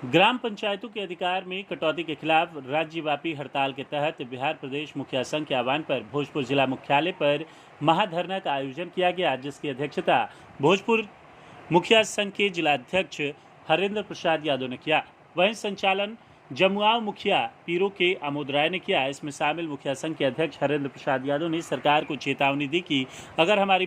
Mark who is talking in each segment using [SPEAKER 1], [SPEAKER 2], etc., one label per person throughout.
[SPEAKER 1] ग्राम पंचायतों के अधिकार में कटौती के खिलाफ राज्यव्यापी हड़ताल के तहत बिहार प्रदेश मुखिया संघ के आह्वान पर भोजपुर जिला मुख्यालय पर महाधरना का आयोजन किया गया, जिसकी अध्यक्षता भोजपुर मुखिया संघ के जिलाध्यक्ष हरेंद्र प्रसाद यादव ने किया। वहीं संचालन जमुआव मुखिया पीरो के आमोद राय ने किया। इसमें शामिल मुखिया संघ के अध्यक्ष हरेंद्र प्रसाद यादव ने सरकार को चेतावनी दी कि अगर हमारी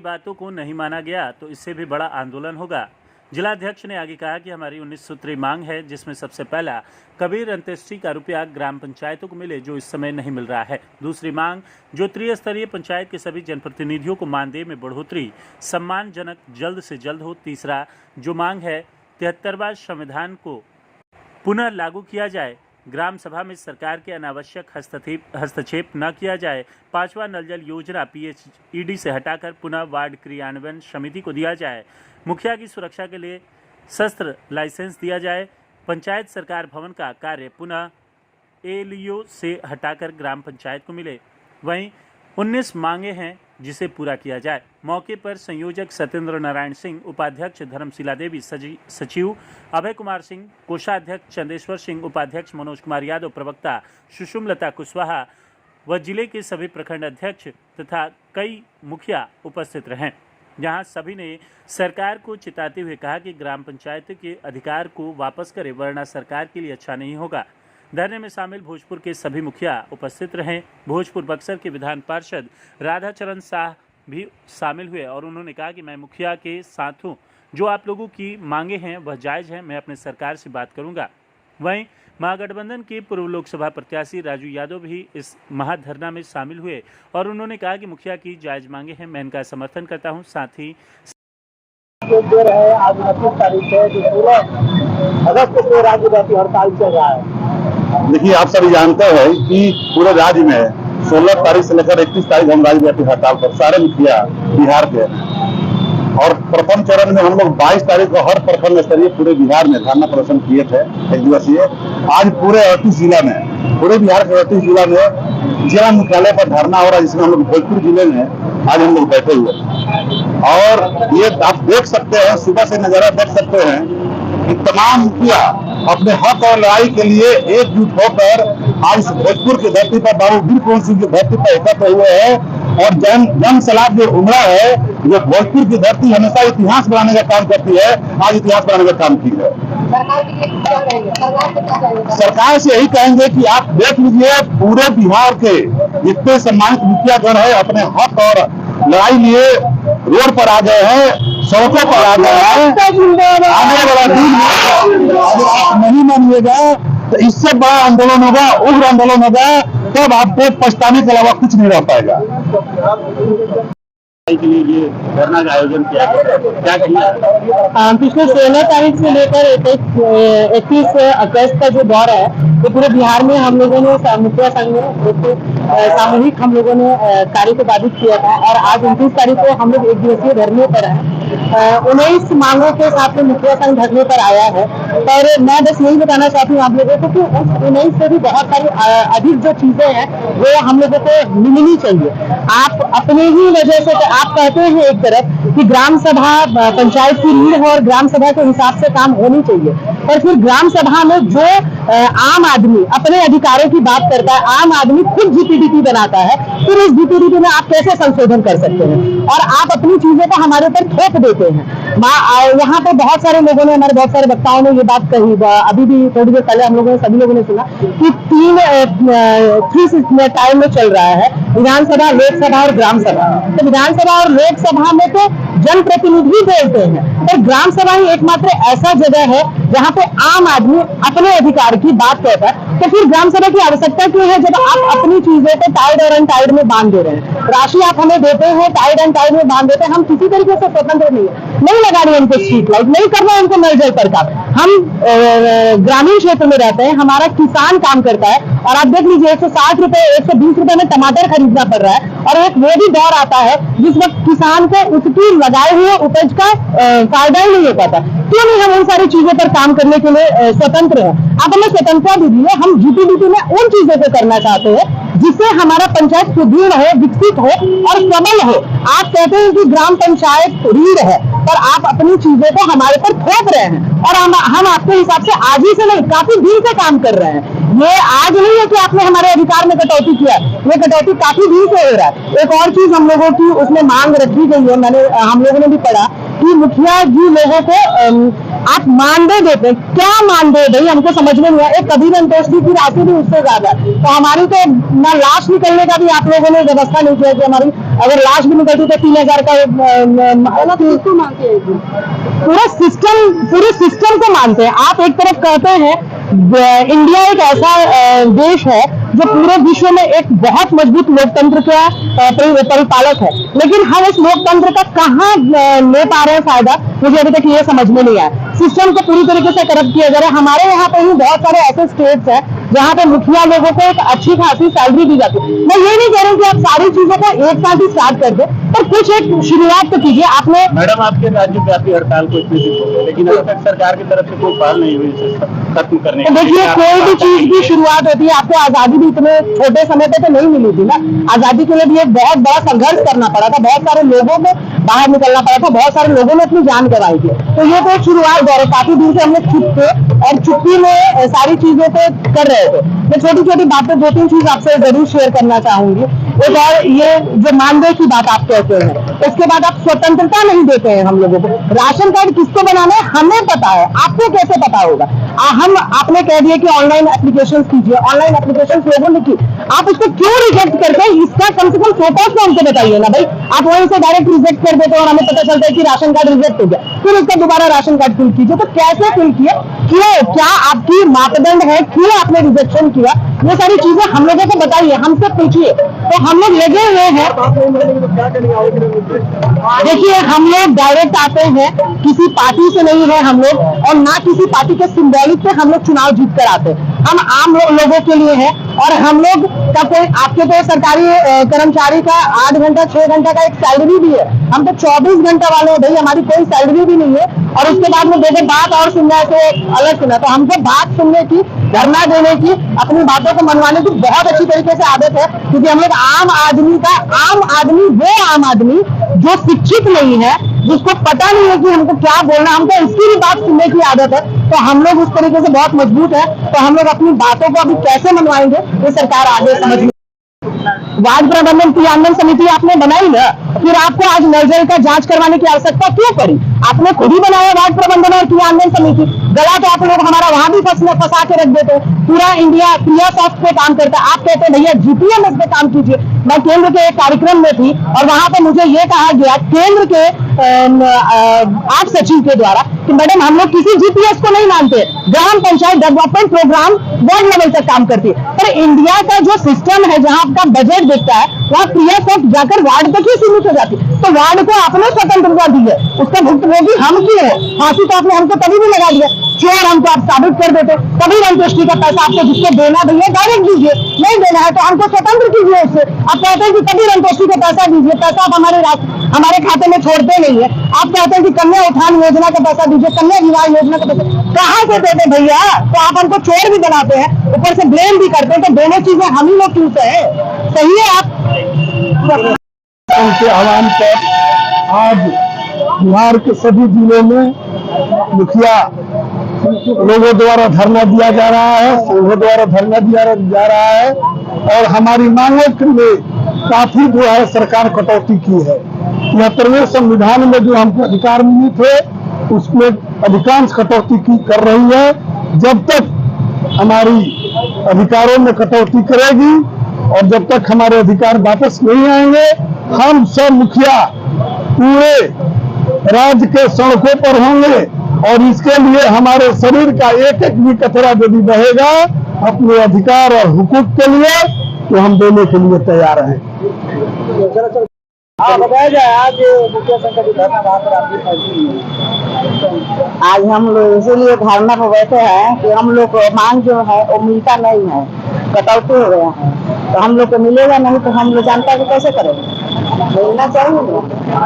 [SPEAKER 1] बातों को नहीं माना गया तो इससे भी बड़ा आंदोलन होगा। जिलाध्यक्ष ने आगे कहा कि हमारी 19 सूत्री मांग है, जिसमें सबसे पहला कबीर अंत्येष्टि का रुपया ग्राम पंचायतों को मिले, जो इस समय नहीं मिल रहा है। दूसरी मांग जो त्रिस्तरीय पंचायत के सभी जनप्रतिनिधियों को मानदेय में बढ़ोतरी सम्मानजनक जल्द से जल्द हो। तीसरा जो मांग है 73वां संविधान को पुनः लागू किया जाए। ग्राम सभा में सरकार के अनावश्यक हस्तक्षेप न किया जाए। पांचवा नल जल योजना PHED से हटाकर पुनः वार्ड क्रियान्वयन समिति को दिया जाए। मुखिया की सुरक्षा के लिए शस्त्र लाइसेंस दिया जाए। पंचायत सरकार भवन का कार्य पुनः ALEO से हटाकर ग्राम पंचायत को मिले। वहीं 19 मांगे हैं जिसे पूरा किया जाए। मौके पर संयोजक सत्येंद्र नारायण सिंह, उपाध्यक्ष धर्मशिला देवी, सचिव अभय कुमार सिंह, कोषाध्यक्ष चंदेश्वर सिंह, उपाध्यक्ष मनोज कुमार यादव, प्रवक्ता सुषुमलता कुशवाहा व जिले के सभी प्रखंड अध्यक्ष तथा कई मुखिया उपस्थित रहे, जहां सभी ने सरकार को चिताते हुए कहा कि ग्राम पंचायत के अधिकार को वापस करे, वरना सरकार के लिए अच्छा नहीं होगा। धरने में शामिल भोजपुर के सभी मुखिया उपस्थित रहे। भोजपुर बक्सर के विधान पार्षद राधाचरण शाह भी शामिल हुए और उन्होंने कहा कि मैं मुखिया के साथ हूँ, जो आप लोगों की मांगे हैं वह जायज़ है, मैं अपने सरकार से बात करूँगा। वहीं महागठबंधन के पूर्व लोकसभा प्रत्याशी राजू यादव भी इस महाधरना में शामिल हुए और उन्होंने कहा कि मुखिया की जायज़ मांगे हैं, मैं इनका समर्थन करता हूँ। साथ ही
[SPEAKER 2] आज 29 तारीख है, जो पूरा अगस्त से राज्यव्यापी हड़ताल चल रहा है।
[SPEAKER 3] देखिए, आप सभी जानते हैं कि पूरे राज्य में 16 तारीख से लेकर 31 तारीख हम राज्यव्यापी हड़ताल पर सारे मुखिया बिहार के, और प्रथम चरण में हम लोग 22 तारीख को हर प्रखंड स्तरीय पूरे बिहार में धरना प्रदर्शन किए थे 1 दिवसीय। आज पूरे 38 जिला में, पूरे बिहार के 38 जिला में जिला मुख्यालय पर धरना हो रहा है, जिसमें हम लोग भोजपुर जिले में आज हम लोग बैठे हुए। और ये आप देख सकते हैं, सुबह से नजारा देख सकते हैं कि तमाम मुखिया अपने हक और लड़ाई के लिए एकजुट होकर आज भोजपुर की धरती पर, बाबू वीर कुंवर सिंह की धरती पर एकत्र हुए हैं। और जन सलाह जो उमड़ा है, जो भोजपुर की धरती हमेशा इतिहास बनाने का काम करती है, आज इतिहास बनाने का काम की है। सरकार से यही कहेंगे कि आप देख लीजिए, पूरे बिहार के जितने सम्मानित मुखिया गण है अपने हक और लड़ाई लिए रोड पर आ गए हैं, सड़कों पर आ गए हैं। आने वाला दिन आप नहीं मानिएगा तो इससे बड़ा आंदोलन होगा, उग्र आंदोलन होगा, तब आपको पछताने के अलावा कुछ नहीं रह पाएगा। के लिए ये धरना का आयोजन किया गया, क्या कहिए?
[SPEAKER 2] पिछले 16 तारीख से लेकर 31 अगस्त का जो दौर है, तो पूरे बिहार में हम लोगों ने मुखिया संघ में सामूहिक हम लोगों ने कार्य को बाधित किया था। और आज 29 तारीख को हम लोग 1 दिवसीय धरने पर हैं। 19 मांगों के साथ में मुखिया संघ धरने पर आया है। पर मैं बस यही बताना चाहती हूँ आप लोगों को कि उस 19 से भी बहुत सारी अधिक जो चीजें हैं वो हम लोगों को मिलनी चाहिए। आप अपने ही वजह से आप कहते हैं एक तरफ कि ग्राम सभा पंचायत की रीढ़ है और ग्राम सभा के हिसाब से काम होनी चाहिए, पर फिर ग्राम सभा में जो आम आदमी अपने अधिकारों की बात करता है, आम आदमी खुद GPDP बनाता है, फिर इस GPDP में आप कैसे संशोधन कर सकते हैं? और आप अपनी चीजों को हमारे ऊपर थोप देते हैं। यहाँ पे बहुत सारे लोगों ने, हमारे बहुत सारे वक्ताओं ने ये बात कही, अभी भी थोड़ी देर पहले हम लोगों ने, सभी लोगों ने सुना कि 3 टाइम में चल रहा है, विधानसभा, लोकसभा और ग्राम सभा। तो विधानसभा और लोकसभा में तो जनप्रतिनिधि बोलते हैं, पर ग्राम सभा ही एकमात्र ऐसा जगह है जहाँ पे आम आदमी अपने अधिकार की बात कहता है। तो फिर ग्राम सभा की आवश्यकता क्यों है जब आप अपनी चीजों को टाइड और अनटाइड में बांध दे रहे हैं? राशि आप हमें देते हैं, टाइड अनटाइड में बांध देते हैं, हम किसी तरीके से स्वतंत्र नहीं है, नहीं लगानी उनको स्ट्रीट लाइट, नहीं करना उनको नल जल पर काम। हम ग्रामीण क्षेत्र में रहते हैं, हमारा किसान काम करता है, और आप देख लीजिए 160 रुपए 120 रुपए में टमाटर खरीदना पड़ रहा है। और एक वो भी दौर आता है जिस वक्त किसान को उसकी लगाए हुए उपज का फायदा ही नहीं हो पाता। क्यों नहीं हम उन सारी चीजों पर काम करने के लिए स्वतंत्र हैं? आप हमें स्वतंत्रता दीजिए। हम GPDP में उन चीजों को करना चाहते हैं जिससे हमारा पंचायत सुदृढ़ हो, विकसित हो और सबल हो। आप कहते हैं कि ग्राम पंचायत रीढ़ है, पर आप अपनी चीजों को हमारे पर थोप रहे हैं और हम आपके हिसाब से आज ही से नहीं, काफी दिन से काम कर रहे हैं। ये आज नहीं है कि आपने हमारे अधिकार में कटौती किया, ये कटौती काफी दिन से हो रहा है। एक और चीज हम लोगों की उसमें मांग रखी गई है, हम लोगों ने भी पढ़ा कि मुखिया जी लोगों को आप मानदेय देते हैं। क्या मानदेय भाई, हमको समझ में नहीं आया। एक कबीर अंत्येष्टि की राशि भी उससे ज्यादा है, तो हमारी तो ना लाश निकलने का भी आप लोगों ने व्यवस्था नहीं किया कि हमारी अगर लाश भी निकलती तो 3000 का पूरे सिस्टम को मानते हैं। आप एक तरफ कहते हैं इंडिया एक ऐसा देश है जो पूरे विश्व में एक बहुत मजबूत लोकतंत्र का परिपालक है, लेकिन हम इस लोकतंत्र का कहाँ ले पा रहे हैं फायदा, मुझे अभी तक ये समझ में नहीं आया। सिस्टम को पूरी तरीके से करप्ट किया जा रहा है। हमारे यहाँ पे ही बहुत सारे ऐसे स्टेट्स हैं जहाँ पे मुखिया लोगों को एक अच्छी खासी सैलरी दी जाती है। मैं ये नहीं कह रही हूँ कि आप सारी चीजों को एक साथ ही स्टार्ट कर दे, पर कुछ एक शुरुआत तो कीजिए। आपने
[SPEAKER 4] मैडम आपके राज्यव्यापी हड़ताल को इतने दिन हो गए, लेकिन अभी तक सरकार की तरफ से कोई पहल नहीं हुई इसे खत्म करने की।
[SPEAKER 2] देखिए, कोई भी चीज की शुरुआत होती है, आपको आजादी भी इतने छोटे समय पे तो नहीं मिली थी ना। आजादी के लिए भी एक बहुत बड़ा संघर्ष करना पड़ा था, बहुत सारे लोगों को बाहर निकलना पड़ा था, बहुत सारे लोगों ने अपनी जान गंवाई थी। तो ये तो एक शुरुआत दौर है। काफी दिन से हम लोग चुप थे और चुप्पी में सारी चीजों को कर रहे थे। मैं छोटी छोटी बातें 2-3 चीज आपसे जरूर शेयर करना चाहूंगी। एक और ये जो मानदेय की बात आप कहते हैं, उसके बाद आप स्वतंत्रता नहीं देते हैं हम लोगों को। राशन कार्ड किसको बनाना है हमें पता है, आपको कैसे पता होगा? आपने कह दिया कि ऑनलाइन एप्लीकेशन कीजिए, ऑनलाइन एप्लीकेशन लोगों ने की, आप उसको क्यों रिजेक्ट करते हैं? इसका कम से कम फोटोज तो हमको बताइए ना भाई। आप वहीं से डायरेक्ट रिजेक्ट कर देते हो और हमें पता चलता है कि राशन कार्ड रिजेक्ट हो गया, फिर उसका दोबारा राशन कार्ड फिल कीजिए। तो कैसे फिल किए, क्यों, क्या आपकी मापदंड है, क्यों आपने रिजेक्शन किया? ये सारी चीजें हम लोगों को बताइए, हमसे पूछिए। तो हम लोग लगे हुए हैं। देखिए, हम लोग डायरेक्ट आते हैं, किसी पार्टी से नहीं है हम लोग, और ना किसी पार्टी के सिंबॉलिक पे हम लोग चुनाव जीत कर आते हैं। हम आम लोगों के लिए हैं और हम लोग का कोई, आपके तो सरकारी कर्मचारी का 8 घंटा 6 घंटा का एक सैलरी भी है, हम तो 24 घंटा वाले हैं भाई, हमारी कोई सैलरी भी नहीं है। और उसके बाद में देखो बात और सुनना है तो अलग सुना। तो हमको बात सुनने की, धरना देने की, अपनी बातों को मनवाने की बहुत अच्छी तरीके से आदत है, क्योंकि हम लोग आम आदमी वो आम आदमी जो शिक्षित नहीं है, जिसको पता नहीं है कि हमको क्या बोलना, हमको इसकी भी बात सुनने की आदत है। तो हम लोग उस तरीके से बहुत मजबूत है। तो हम लोग अपनी बातों को अभी कैसे मनवाएंगे, ये सरकार आगे समझ। वार्ड प्रबंधन क्रियान्वयन समिति आपने बनाई ना, फिर आपको आज नल का जांच करवाने की आवश्यकता क्यों पड़ी? आपने खुद ही बनाया वार्ड प्रबंधन और क्रियान्वयन समिति। गला तो आप लोग हमारा वहां भी फंसा के रख देते हैं। पूरा इंडिया क्रिया सॉफ्ट पे काम करता है, आप कहते हैं भैया जीपीएमएस पे काम कीजिए। मैं केंद्र के एक कार्यक्रम में थी और वहां पे मुझे ये कहा गया केंद्र के आप सचिव के द्वारा कि मैडम हम लोग किसी जीपीएस को नहीं मानते, gram panchayat development program ward level तक काम करती है। पर इंडिया का जो सिस्टम है, जहां आपका बजट दिखता है, वहां क्रिया सॉफ्ट जाकर वार्ड तक ही सीमित हो जाती है। तो वार्ड को आपने स्वतंत्रता दी है, उसका भुगतान हम क्यों है? फांसी तो आपने हमको तभी भी लगा दिया, चोर हमको आप साबित कर देते। कभी अंत्येष्टि का पैसा आपको जिसको देना भैया डायरेक्ट दीजिए, नहीं देना है तो हमको स्वतंत्र कीजिए उससे। आप कहते हैं कि कभी अंत्येष्टि का पैसा दीजिए, पैसा आप हमारे खाते में छोड़ते नहीं है। आप कहते हैं कि कन्या उत्थान योजना का पैसा दीजिए, कन्या विवाह योजना का पैसा कहाँ से देते भैया? तो आप हमको चोर भी बनाते हैं, ऊपर से ब्लेम भी करते हैं। तो दोनों चीजें हम ही लोग क्यों से है? सही है। आप
[SPEAKER 5] उनके आह्वान पर आज बिहार के सभी जिलों में मुखिया लोगों द्वारा धरना दिया जा रहा है, संघों द्वारा धरना दिया जा रहा है और हमारी मांगों के लिए काफी जो है सरकार कटौती की है। 73वें संविधान में जो हमको अधिकार मिले थे उसमें अधिकांश कटौती की कर रही है। जब तक हमारी अधिकारों में कटौती करेगी और जब तक हमारे अधिकार वापस नहीं आएंगे, हम सब मुखिया पूरे राज्य के सड़कों पर होंगे और इसके लिए हमारे शरीर का एक एक भी कचरा यदि बहेगा अपने अधिकार और हुकूक के लिए, तो हम देने के लिए तैयार हैं।
[SPEAKER 2] बताया जाए आज मुखिया संघ का धरना वहां पर आपकी आज हम लोग इसीलिए धरना पर बैठे हैं कि हम लोग को मांग जो है वो मिलता नहीं है, कटौती हो गया है। तो हम लोग को मिलेगा नहीं तो हम लोग जनता को कैसे करेंगे? मिलना चाहिए।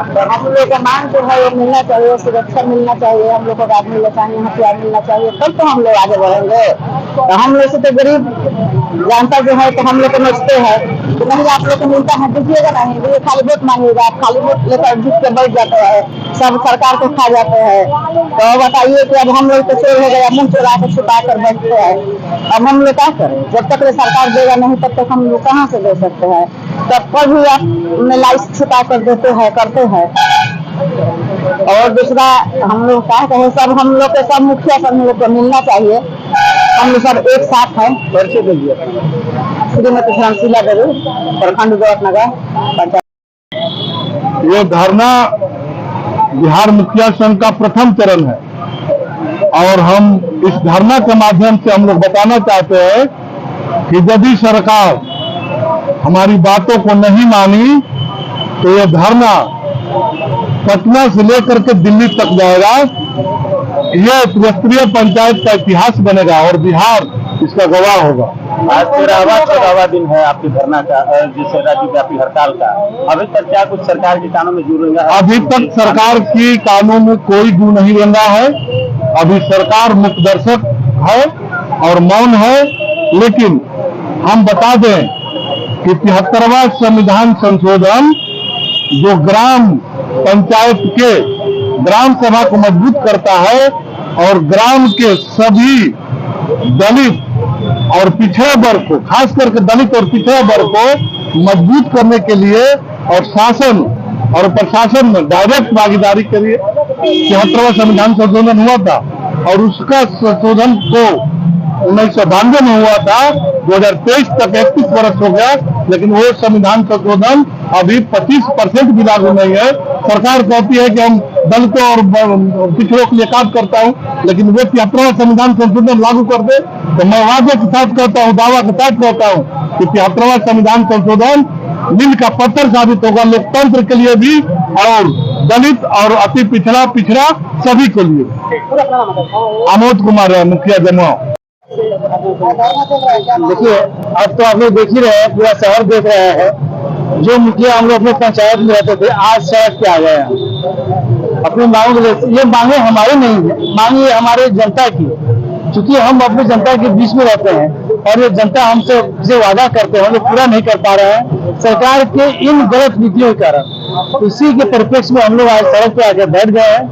[SPEAKER 2] तो हम लोग का मांग जो है वो मिलना चाहिए, सुरक्षा मिलना चाहिए, हम लोग को गार्ड मिलना चाहिए, हथियार मिलना चाहिए, तब तो हम लोग आगे बढ़ेंगे। तो हम लोग से तो गरीब जनता जो है तो हम लोग को नोचते हैं तो नहीं आप लोग को मिलता है, दीजिएगा नहीं, ये खाली वोट मांगेगा, आप खाली वोट लेकर जीत के बैठ जाते हैं, सब सरकार को खा जाते हैं। तो बताइए कि अब हम लोग तो चोर हो गया, मुंह चुरा के छुपा कर बैठते हैं, अब हम लोग क्या करें? जब तक सरकार देगा नहीं तब तक हम लोग कहाँ से दे सकते हैं? तब पर भी आप लाइस छुपा कर देते हैं, करते हैं। और दूसरा हम लोग क्या कहें, सब हम लोग के सब मुखिया सब हम लोग को मिलना चाहिए, हम लोग सब एक साथ हैं।
[SPEAKER 4] परिचय दीजिए।
[SPEAKER 2] श्रीमती शांतिला देवी, प्रखंड गौरनगर पंचायत।
[SPEAKER 5] ये धरना बिहार मुखिया संघ का प्रथम चरण है और हम इस धरना के माध्यम से हम लोग बताना चाहते हैं कि यदि सरकार हमारी बातों को नहीं मानी तो ये धरना पटना से लेकर के दिल्ली तक जाएगा। यह त्रिस्तरीय पंचायत का इतिहास बनेगा और बिहार इसका गवाह होगा।
[SPEAKER 4] आज 13वां दिन है आपके धरना का, जैसे राज्यव्यापी हड़ताल का। अभी तक क्या कुछ सरकार के कानों में जू रहा है?
[SPEAKER 5] अभी तक सरकार की कानों में कोई जू नहीं रंगा है। अभी सरकार मुखदर्शक है और मौन है, लेकिन हम बता दें कि 73वां संविधान संशोधन जो ग्राम पंचायत के ग्राम सभा को मजबूत करता है और ग्राम के सभी दलित और पिछड़े वर्ग को, खास करके दलित और पिछड़े वर्ग को मजबूत करने के लिए और शासन और प्रशासन में डायरेक्ट भागीदारी के लिए 73वां संविधान संशोधन हुआ था और उसका संशोधन को 1992 में हुआ था। 2023 तक 31 वर्ष हो गया, लेकिन वो संविधान संशोधन अभी 25% भी लागू नहीं है। सरकार कहती है कि हम दलितों और पिछड़ों के लिए काम करता हूं, लेकिन वो 73वां संविधान संशोधन लागू कर दे तो मैं वादे के साथ कहता हूं, दावा के साथ कहता हूं कि 73वां संविधान संशोधन नील का पत्थर साबित होगा लोकतंत्र के लिए भी और दलित और अति पिछड़ा सभी के लिए। आमोद कुमार है, मुखिया जमुआ।
[SPEAKER 2] देखिए अब तो आप लोग देख ही रहे हैं, पूरा शहर देख रहे हैं। जो मुखिया हम लोग अपने पंचायत में रहते थे आज सड़क पे आ गए हैं अपनी मांगों को। ये मांगे हमारी नहीं है, मांगे हमारे जनता की, क्योंकि हम अपनी जनता के बीच में रहते हैं और ये जनता हमसे जो वादा करते हैं वो पूरा नहीं कर पा रहे हैं सरकार के इन गलत नीतियों के कारण। इसी के परिप्रेक्ष्य में हम लोग आज सड़क पे आके बैठ गए हैं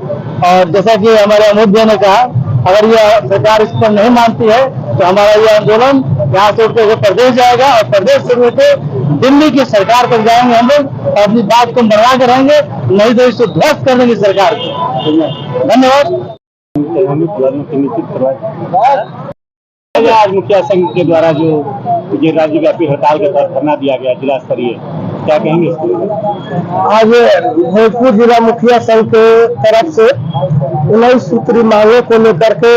[SPEAKER 2] और जैसा कि हमारे अमोद भैया ने कहा, अगर यह सरकार इस पर नहीं मानती है तो हमारा यह आंदोलन यहाँ से उठते हुए प्रदेश जाएगा और प्रदेश से होते दिल्ली की सरकार तक जाएंगे हम लोग और अपनी बात को मनवा के रहेंगे, नहीं तो इसको ध्वस्त कर देंगे सरकार को। धन्यवाद।
[SPEAKER 4] आज मुखिया संघ के द्वारा जो ये राज्यव्यापी हड़ताल के तहत धरना दिया गया जिला स्तरीय, क्या कहेंगे इसको?
[SPEAKER 5] आज भोजपुर जिला मुखिया संघ के तरफ से 19 सूत्री मांगों को लेकर के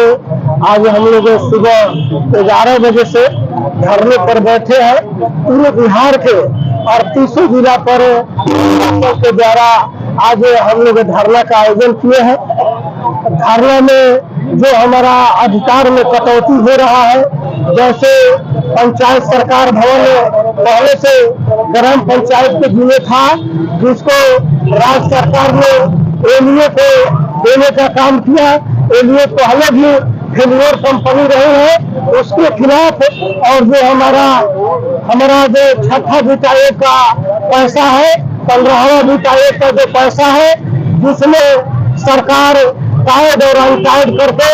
[SPEAKER 5] आज हम लोग सुबह 11 बजे से धरने पर बैठे हैं। पूरे बिहार के 38 जिला पर के द्वारा आज हम लोग धरना का आयोजन किए हैं। धरना में जो हमारा अधिकार में कटौती हो रहा है, जैसे पंचायत सरकार भवन पहले से ग्राम पंचायत के जिम्मे था, जिसको राज्य सरकार ने एलईए को देने का काम किया। एलईए पहले भी फेलियर कंपनी रही है, उसके खिलाफ और जो हमारा जो छठा वित्त आयोग का पैसा है, 15वां वित्त आयोग का जो पैसा है, जिसमें सरकार कायद और अनकायद करके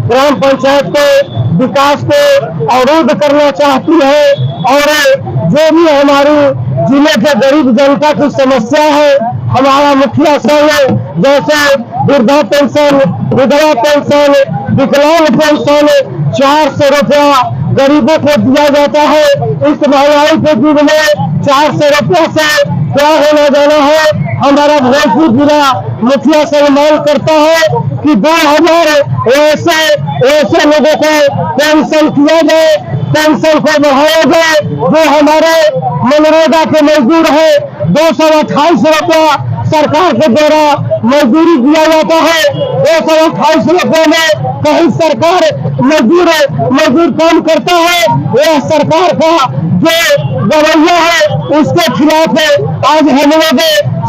[SPEAKER 5] ग्राम पंचायत के विकास को अवरुद्ध करना चाहती है और जो भी हमारी जिले के गरीब जनता की समस्या है, हमारा मुखिया संघ जैसे वृद्धा पेंशन, विधवा पेंशन, विकलांग पेंशन 400 रुपया गरीबों को दिया जाता है। इस महंगाई के युग में 400 रुपया से क्या होना जाना है। हमारा भोजपुर जिला मुखिया संघ मांग करता है कि 2000 ऐसे लोगों को पेंशन किया जाए, पेंशन को बढ़ाया जाए। जो हमारे मनरेगा के मजदूर है 228 रुपया सरकार के द्वारा मजदूरी दिया जाता है। 228 रुपये में कहीं सरकार मजदूर काम करता है। यह सरकार का जो रवैया है उसके खिलाफ आज हम लोग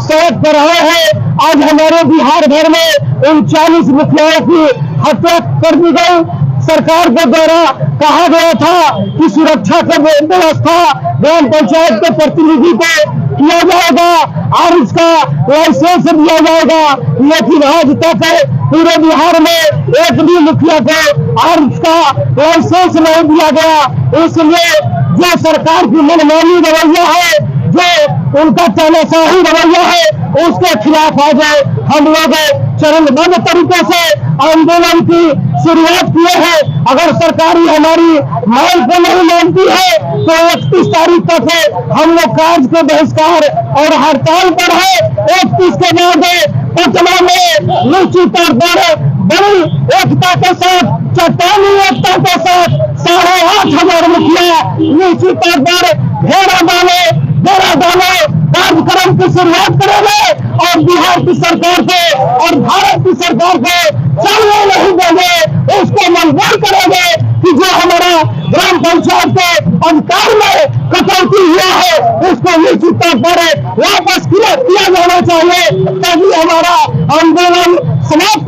[SPEAKER 5] सड़क पर आए हैं। आज हमारे बिहार भर में 39 मुखियाओं की हत्या कर दी गई। सरकार के द्वारा कहा गया था कि सुरक्षा की व्यवस्था ग्राम पंचायत के प्रतिनिधि को किया जाएगा और इसका लाइसेंस दिया जाएगा, लेकिन आज तक पूरे बिहार में एक भी मुखिया को और इसका लाइसेंस नहीं दिया गया। इसलिए जो सरकार की मनमानी रवैया है, जो उनका तानाशाही रवैया है, उसके खिलाफ आज हम लोग चरणबद्ध तरीके से आंदोलन की शुरुआत किए हैं। अगर सरकारी हमारी मांग को नहीं मानती है तो 31 तारीख तक हम लोग कार्य के बहिष्कार और हड़ताल पर है। 31 के बाद पटना में निश्चित तौर पर बड़ी एकता के साथ, चट्टानी एकता के साथ 8,500 मुखिया निश्चित तौर पर घेरा डाले कार्यक्रम की शुरुआत करेंगे और बिहार की सरकार को और भारत की सरकार को चलने नहीं देंगे। उसको मजबूर करेंगे कि जो हमारा ग्राम पंचायत के अधिकार में कटौती हुआ है उसको निश्चित तौर पर वापस किया जाना चाहिए, ताकि हमारा आंदोलन समाप्त